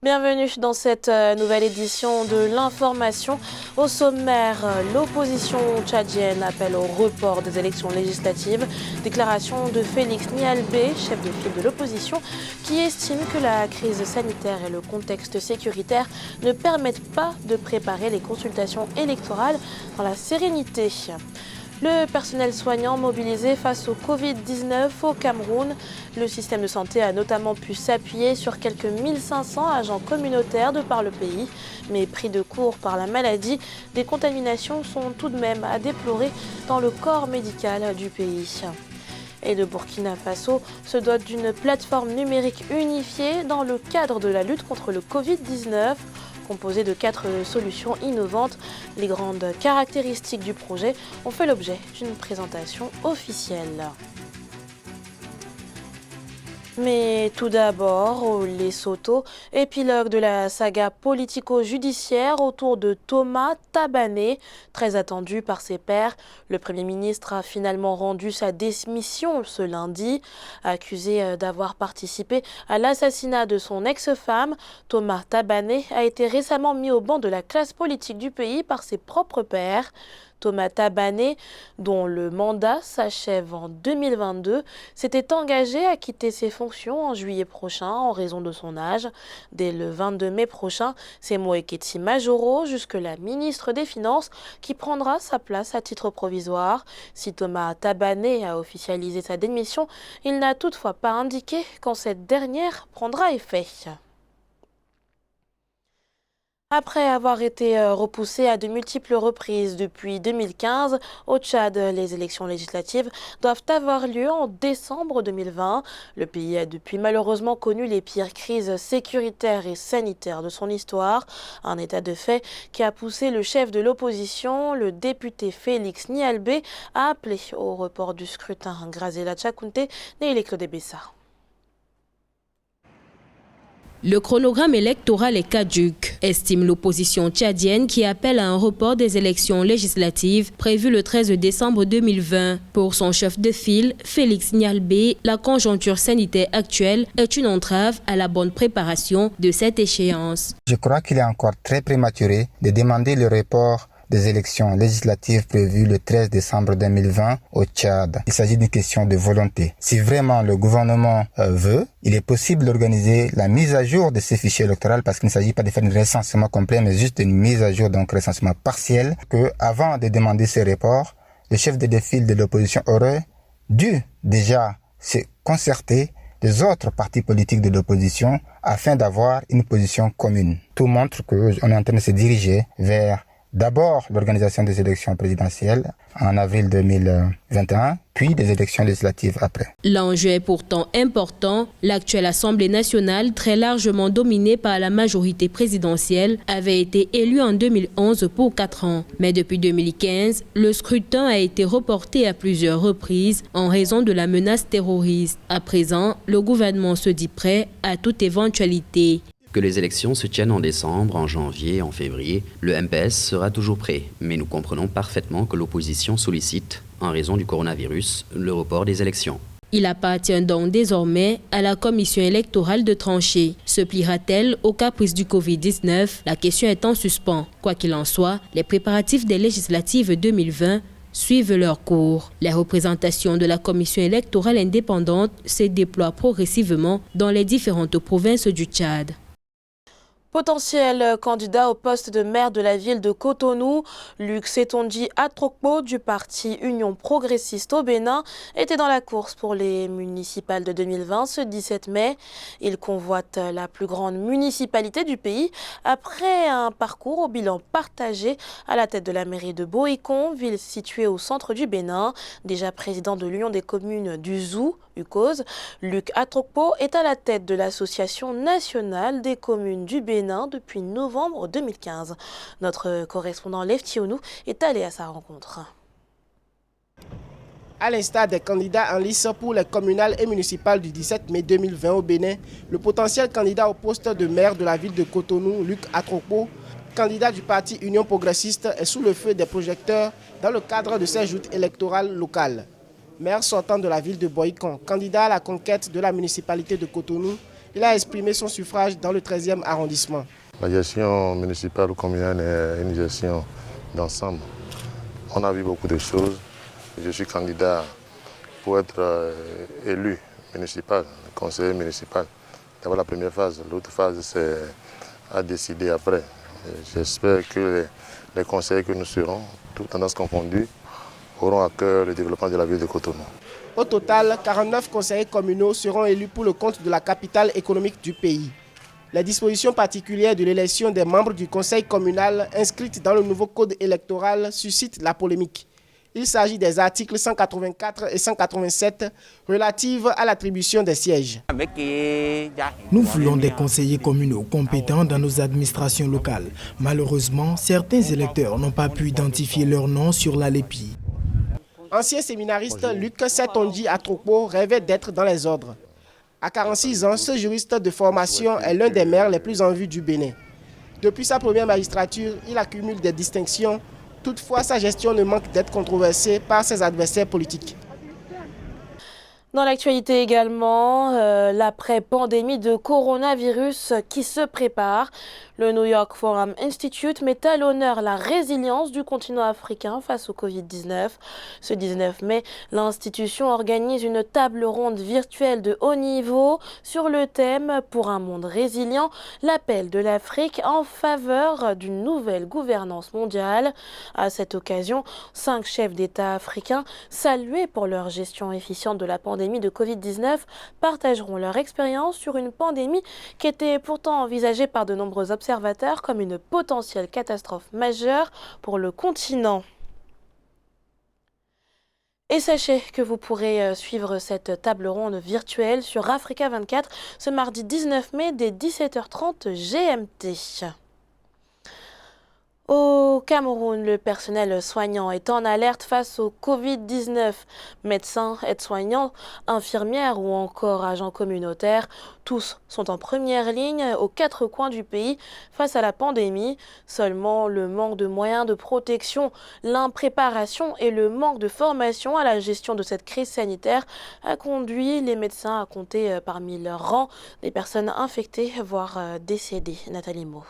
Bienvenue dans cette nouvelle édition de l'information. Au sommaire, l'opposition tchadienne appelle au report des élections législatives. Déclaration de Félix Nialbé, chef de file de l'opposition, qui estime que la crise sanitaire et le contexte sécuritaire ne permettent pas de préparer les consultations électorales dans la sérénité. Le personnel soignant mobilisé face au Covid-19 au Cameroun. Le système de santé a notamment pu s'appuyer sur quelques 1500 agents communautaires de par le pays. Mais pris de court par la maladie, des contaminations sont tout de même à déplorer dans le corps médical du pays. Et le Burkina Faso se dote d'une plateforme numérique unifiée dans le cadre de la lutte contre le Covid-19. Composé de 4 solutions innovantes, les grandes caractéristiques du projet ont fait l'objet d'une présentation officielle. Mais tout d'abord, au Lesotho, épilogue de la saga politico-judiciaire autour de Thomas Tabané, très attendu par ses pairs. Le Premier ministre a finalement rendu sa démission ce lundi. Accusé d'avoir participé à l'assassinat de son ex-femme, Thomas Tabané a été récemment mis au banc de la classe politique du pays par ses propres pairs. Thomas Tabané, dont le mandat s'achève en 2022, s'était engagé à quitter ses fonctions en juillet prochain en raison de son âge. Dès le 22 mai prochain, c'est Moeketsi Majoro, jusque-là ministre des Finances, qui prendra sa place à titre provisoire. Si Thomas Tabané a officialisé sa démission, il n'a toutefois pas indiqué quand cette dernière prendra effet. Après avoir été repoussé à de multiples reprises depuis 2015, au Tchad, les élections législatives doivent avoir lieu en décembre 2020. Le pays a depuis malheureusement connu les pires crises sécuritaires et sanitaires de son histoire. Un état de fait qui a poussé le chef de l'opposition, le député Félix Nialbé, à appeler au report du scrutin. Grazela Tchakounte, Neile Claude Bessa. Le chronogramme électoral est caduc, estime l'opposition tchadienne qui appelle à un report des élections législatives prévues le 13 décembre 2020. Pour son chef de file, Félix Nialbé, la conjoncture sanitaire actuelle est une entrave à la bonne préparation de cette échéance. Je crois qu'il est encore très prématuré de demander le report des élections législatives prévues le 13 décembre 2020 au Tchad. Il s'agit d'une question de volonté. Si vraiment le gouvernement veut, il est possible d'organiser la mise à jour de ces fichiers électoraux parce qu'il ne s'agit pas de faire un recensement complet, mais juste une mise à jour, donc recensement partiel, que avant de demander ces reports, le chef de file de l'opposition aurait dû déjà se concerter des autres partis politiques de l'opposition afin d'avoir une position commune. Tout montre qu'on est en train de se diriger vers d'abord l'organisation des élections présidentielles en avril 2021, puis des élections législatives après. L'enjeu est pourtant important. L'actuelle Assemblée nationale, très largement dominée par la majorité présidentielle, avait été élue en 2011 pour 4 ans. Mais depuis 2015, le scrutin a été reporté à plusieurs reprises en raison de la menace terroriste. À présent, le gouvernement se dit prêt à toute éventualité. Que les élections se tiennent en décembre, en janvier, en février, le MPS sera toujours prêt. Mais nous comprenons parfaitement que l'opposition sollicite, en raison du coronavirus, le report des élections. Il appartient donc désormais à la commission électorale de trancher. Se pliera-t-elle au caprice du Covid-19? La question est en suspens. Quoi qu'il en soit, les préparatifs des législatives 2020 suivent leur cours. Les représentations de la commission électorale indépendante se déploient progressivement dans les différentes provinces du Tchad. Potentiel candidat au poste de maire de la ville de Cotonou, Luc Sétondi Atrokpo du parti Union progressiste au Bénin était dans la course pour les municipales de 2020 ce 17 mai. Il convoite la plus grande municipalité du pays après un parcours au bilan partagé à la tête de la mairie de Boïkon, ville située au centre du Bénin. Déjà président de l'Union des communes du Zou, UCOS, Luc Atrokpo est à la tête de l'Association nationale des communes du Bénin depuis novembre 2015. Notre correspondant Lev Tionou est allé à sa rencontre. À l'instar des candidats en lice pour les communales et municipales du 17 mai 2020 au Bénin, le potentiel candidat au poste de maire de la ville de Cotonou, Luc Atrokpo, candidat du parti Union progressiste, est sous le feu des projecteurs dans le cadre de ses joutes électorales locales. Maire sortant de la ville de Boïkon, candidat à la conquête de la municipalité de Cotonou, Il a exprimé son suffrage dans le 13e arrondissement. La gestion municipale ou communale est une gestion d'ensemble. On a vu beaucoup de choses. Je suis candidat pour être élu municipal, conseiller municipal. D'abord la première phase. L'autre phase, c'est à décider après. J'espère que les conseillers que nous serons, toutes tendances confondues, auront à cœur le développement de la ville de Cotonou. Au total, 49 conseillers communaux seront élus pour le compte de la capitale économique du pays. Les dispositions particulières de l'élection des membres du conseil communal inscrites dans le nouveau code électoral suscitent la polémique. Il s'agit des articles 184 et 187 relatifs à l'attribution des sièges. Nous voulons des conseillers communaux compétents dans nos administrations locales. Malheureusement, certains électeurs n'ont pas pu identifier leur nom sur la lépie. Ancien séminariste Luc Setonji Atropo rêvait d'être dans les ordres. À 46 ans, ce juriste de formation est l'un des maires les plus en vue du Bénin. Depuis sa première magistrature, il accumule des distinctions. Toutefois, sa gestion ne manque d'être controversée par ses adversaires politiques. Dans l'actualité également, l'après-pandémie de coronavirus qui se prépare. Le New York Forum Institute met à l'honneur la résilience du continent africain face au Covid-19. Ce 19 mai, l'institution organise une table ronde virtuelle de haut niveau sur le thème « Pour un monde résilient, l'appel de l'Afrique en faveur d'une nouvelle gouvernance mondiale ». À cette occasion, 5 chefs d'État africains, salués pour leur gestion efficiente de la pandémie de Covid-19, partageront leur expérience sur une pandémie qui était pourtant envisagée par de nombreux observateurs comme une potentielle catastrophe majeure pour le continent. Et sachez que vous pourrez suivre cette table ronde virtuelle sur Africa 24 ce mardi 19 mai dès 17h30 GMT. Au Cameroun, le personnel soignant est en alerte face au Covid-19. Médecins, aides-soignants, infirmières ou encore agents communautaires, tous sont en première ligne aux 4 coins du pays face à la pandémie. Seulement, le manque de moyens de protection, l'impréparation et le manque de formation à la gestion de cette crise sanitaire a conduit les médecins à compter parmi leurs rangs des personnes infectées, voire décédées. Nathalie Mo.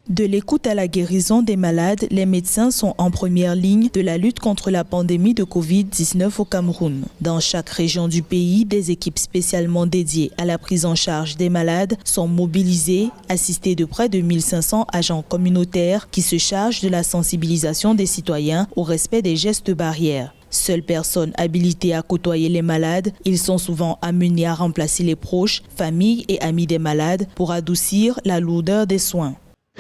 De l'écoute à la guérison des malades, les médecins sont en première ligne de la lutte contre la pandémie de Covid-19 au Cameroun. Dans chaque région du pays, des équipes spécialement dédiées à la prise en charge des malades sont mobilisées, assistées de près de 1500 agents communautaires qui se chargent de la sensibilisation des citoyens au respect des gestes barrières. Seules personnes habilitées à côtoyer les malades, ils sont souvent amenés à remplacer les proches, familles et amis des malades pour adoucir la lourdeur des soins.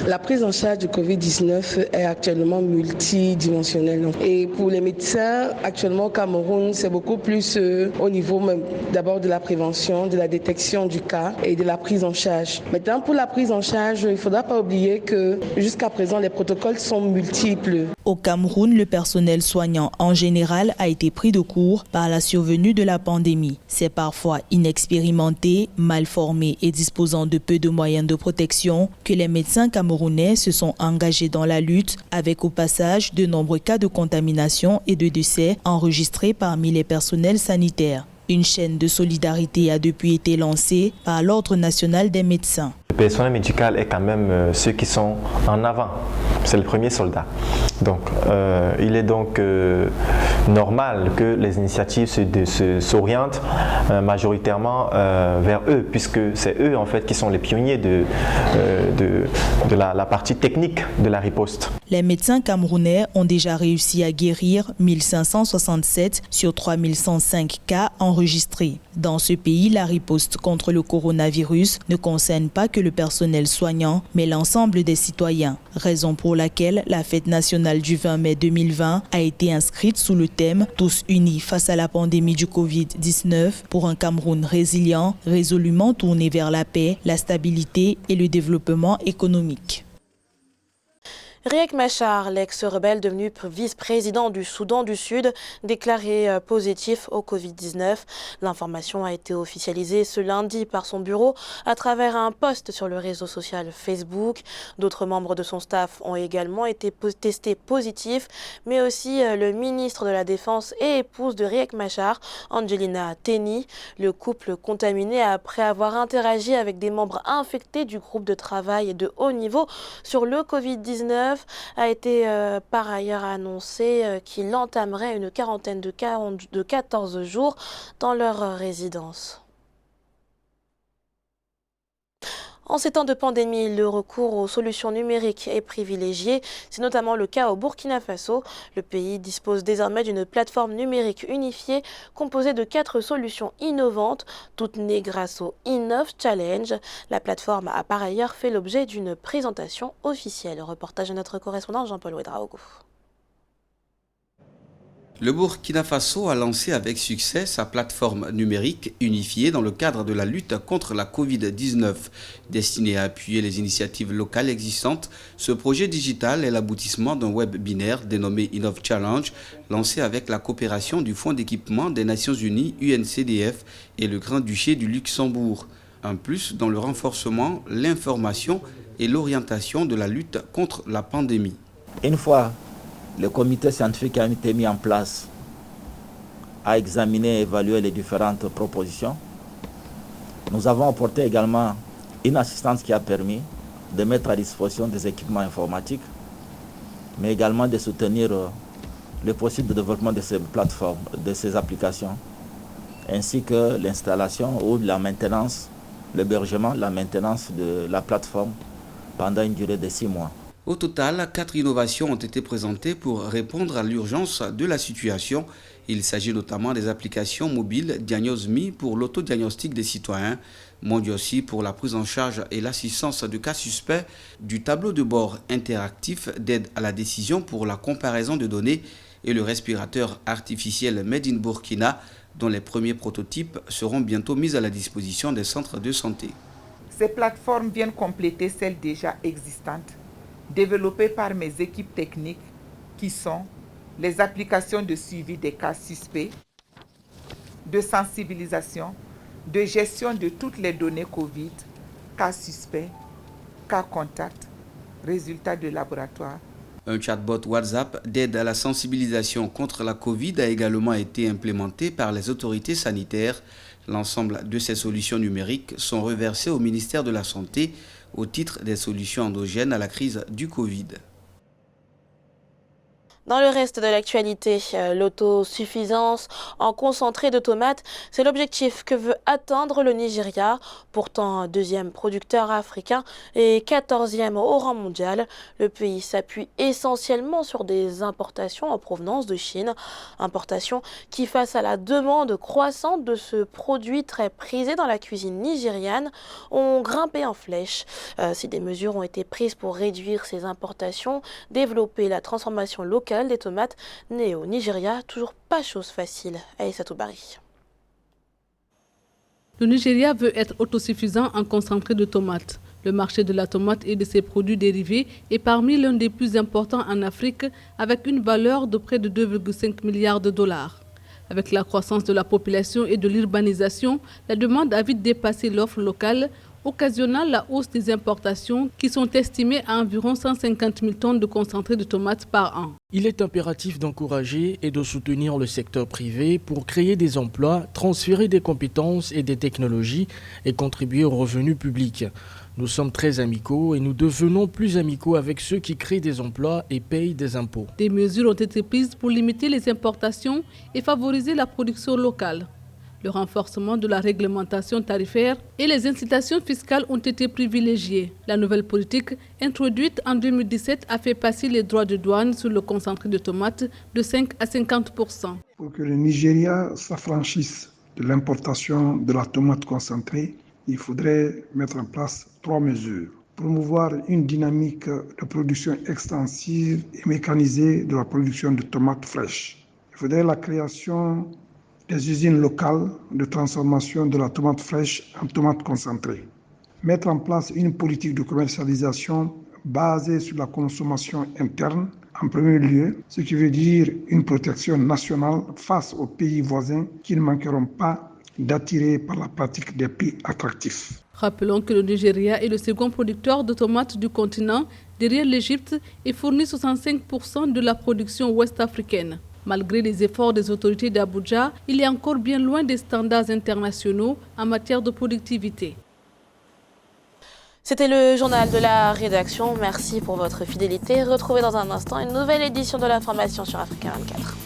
La prise en charge du Covid-19 est actuellement multidimensionnelle. Et pour les médecins, actuellement au Cameroun, c'est beaucoup plus au niveau même d'abord de la prévention, de la détection du cas et de la prise en charge. Maintenant, pour la prise en charge, il ne faudra pas oublier que jusqu'à présent, les protocoles sont multiples. Au Cameroun, le personnel soignant en général a été pris de court par la survenue de la pandémie. C'est parfois inexpérimenté, mal formé et disposant de peu de moyens de protection que les médecins camerounais se sont engagés dans la lutte avec au passage de nombreux cas de contamination et de décès enregistrés parmi les personnels sanitaires. Une chaîne de solidarité a depuis été lancée par l'Ordre national des médecins. Le personnel médical est quand même ceux qui sont en avant. C'est le premier soldat. Donc, il est donc normal que les initiatives s'orientent majoritairement vers eux, puisque c'est eux en fait qui sont les pionniers de la partie technique de la riposte. Les médecins camerounais ont déjà réussi à guérir 1567 sur 3105 cas enregistrés. Dans ce pays, la riposte contre le coronavirus ne concerne pas que le personnel soignant, mais l'ensemble des citoyens. Raison pour laquelle la fête nationale du 20 mai 2020 a été inscrite sous le thème « Tous unis face à la pandémie du Covid-19 pour un Cameroun résilient, résolument tourné vers la paix, la stabilité et le développement économique ». Riek Machar, l'ex-rebelle devenu vice-président du Soudan du Sud, déclaré positif au Covid-19. L'information a été officialisée ce lundi par son bureau à travers un post sur le réseau social Facebook. D'autres membres de son staff ont également été testés positifs, mais aussi le ministre de la Défense et épouse de Riek Machar, Angelina Teny. Le couple contaminé après avoir interagi avec des membres infectés du groupe de travail de haut niveau sur le Covid-19 a été par ailleurs annoncé qu'il entamerait une quarantaine de 14 jours dans leur résidence. En ces temps de pandémie, le recours aux solutions numériques est privilégié. C'est notamment le cas au Burkina Faso. Le pays dispose désormais d'une plateforme numérique unifiée composée de 4 solutions innovantes, toutes nées grâce au Innov Challenge. La plateforme a par ailleurs fait l'objet d'une présentation officielle. Reportage de notre correspondant Jean-Paul Ouedraogo. Le Burkina Faso a lancé avec succès sa plateforme numérique unifiée dans le cadre de la lutte contre la Covid-19. Destiné à appuyer les initiatives locales existantes, ce projet digital est l'aboutissement d'un web binaire dénommé Innov Challenge, lancé avec la coopération du Fonds d'équipement des Nations Unies, UNCDF, et le Grand-Duché du Luxembourg. Un plus dans le renforcement, l'information et l'orientation de la lutte contre la pandémie. Une fois le comité scientifique a été mis en place, a examiné et évalué les différentes propositions. Nous avons apporté également une assistance qui a permis de mettre à disposition des équipements informatiques, mais également de soutenir le possible développement de ces plateformes, de ces applications, ainsi que l'installation ou la maintenance, l'hébergement, la maintenance de la plateforme pendant une durée de 6 mois. Au total, 4 innovations ont été présentées pour répondre à l'urgence de la situation. Il s'agit notamment des applications mobiles Diagnos.me pour l'autodiagnostic des citoyens, Mondiosi pour la prise en charge et l'assistance de cas suspects, du tableau de bord interactif d'aide à la décision pour la comparaison de données et le respirateur artificiel Made in Burkina, dont les premiers prototypes seront bientôt mis à la disposition des centres de santé. Ces plateformes viennent compléter celles déjà existantes, développées par mes équipes techniques qui sont les applications de suivi des cas suspects, de sensibilisation, de gestion de toutes les données Covid, cas suspects, cas contacts, résultats de laboratoire. Un chatbot WhatsApp d'aide à la sensibilisation contre la Covid a également été implémenté par les autorités sanitaires. L'ensemble de ces solutions numériques sont reversées au ministère de la Santé au titre des solutions endogènes à la crise du Covid. Dans le reste de l'actualité, l'autosuffisance en concentré de tomates, c'est l'objectif que veut atteindre le Nigeria, pourtant deuxième producteur africain et 14e au rang mondial. Le pays s'appuie essentiellement sur des importations en provenance de Chine, importations qui, face à la demande croissante de ce produit très prisé dans la cuisine nigériane, ont grimpé en flèche. Si des mesures ont été prises pour réduire ces importations, développer la transformation locale des tomates nées au Nigeria, toujours pas chose facile. Aïssatou Bari. Le Nigeria veut être autosuffisant en concentré de tomates. Le marché de la tomate et de ses produits dérivés est parmi l'un des plus importants en Afrique, avec une valeur de près de 2,5 milliards de dollars. Avec la croissance de la population et de l'urbanisation, la demande a vite dépassé l'offre locale, occasionnant la hausse des importations qui sont estimées à environ 150 000 tonnes de concentré de tomates par an. Il est impératif d'encourager et de soutenir le secteur privé pour créer des emplois, transférer des compétences et des technologies et contribuer au revenu public. Nous sommes très amicaux et nous devenons plus amicaux avec ceux qui créent des emplois et payent des impôts. Des mesures ont été prises pour limiter les importations et favoriser la production locale. Le renforcement de la réglementation tarifaire et les incitations fiscales ont été privilégiées. La nouvelle politique, introduite en 2017, a fait passer les droits de douane sur le concentré de tomates de 5 à 50%. Pour que le Nigeria s'affranchisse de l'importation de la tomate concentrée, il faudrait mettre en place 3 mesures. Promouvoir une dynamique de production extensive et mécanisée de la production de tomates fraîches. Il faudrait la création des usines locales de transformation de la tomate fraîche en tomate concentrée. Mettre en place une politique de commercialisation basée sur la consommation interne en premier lieu, ce qui veut dire une protection nationale face aux pays voisins qui ne manqueront pas d'attirer par la pratique des prix attractifs. Rappelons que le Nigeria est le second producteur de tomates du continent, derrière l'Égypte, et fournit 65% de la production ouest-africaine. Malgré les efforts des autorités d'Abuja, il est encore bien loin des standards internationaux en matière de productivité. C'était le journal de la rédaction. Merci pour votre fidélité. Retrouvez dans un instant une nouvelle édition de l'information sur Africa 24.